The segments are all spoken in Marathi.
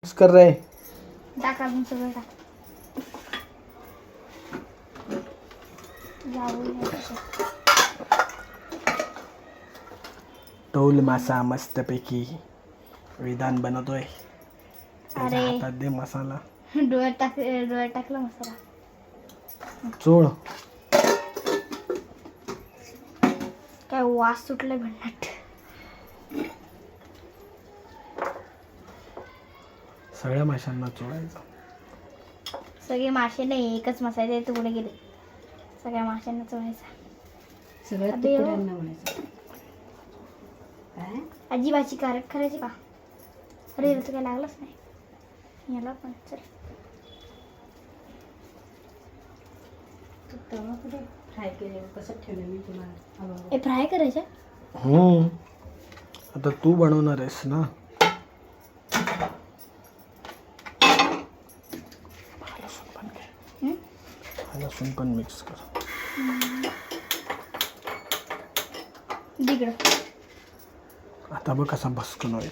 मिक्स कर रहे टाक अजून सगळं टाक. टोल मासा मस्तपैकी विधान बनवतोय. त्याच्या अरे. हातात दे मसाला. डोळ्यात टाकला मसाला. चोळ. काय वास सुटलाय भन्नाट. सगळ्या माशांना चोळायचं. सगळे मासे नाही, एकच मसाले तुकडे गेले. सगळ्या माशांना चोळायचा. सगळ्या अबे हो. तुकड्यांना म्हणायचं. काय अजिबाची कारट करायची का? अरे याला तर काय लागलंच नाही. याला पण चल. तू तवा कुठे फ्राय केले कसं ठेवलं मी तुम्हाला? हे फ्राय करायचं. आता तू बनवणार आहेस ना. लसूण पण मिक्स कर. तिकडं आता बघ कसा भस्कन होईल.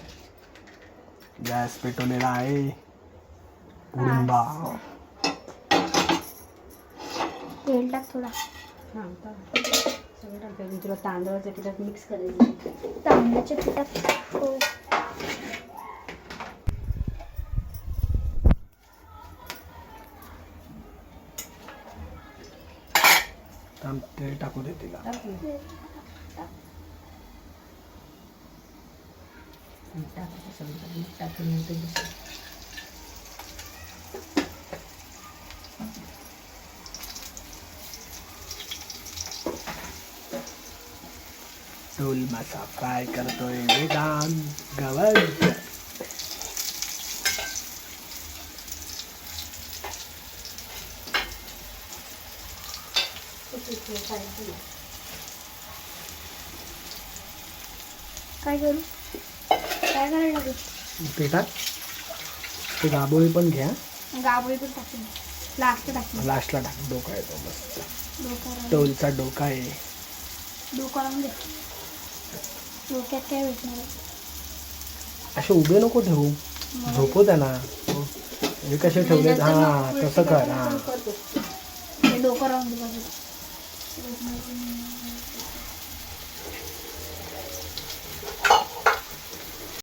गॅस पेटवलेला आहे. उडुंबा. तेल टाक थोडा. हां सगळं टाकायचं. तुला तांदळाच्या पिठात मिक्स करायचं. तांदळाच्या पिठात हो. तेल टाकू दे तिला. टाकायचं सगळं टाकून टोल मासा फ्राय करतोय वेदांत गवळकर. काय करू? काय करायला लागेल? पिठात ते गाबोळी पण घ्या. गाबोळी पण टाकून लास्ट टाकून लास्टला टाक. डोका येतो मस्त. डोका टोलचा डोका आहे. डोका लावून दे. डोक्यात काय भेटणार आहे? असे उभे नको ठेवू. झोपू त्याला. हे कसे ठेवलेत. हा तसं कर. हा डोकं राहून दे बाजूला.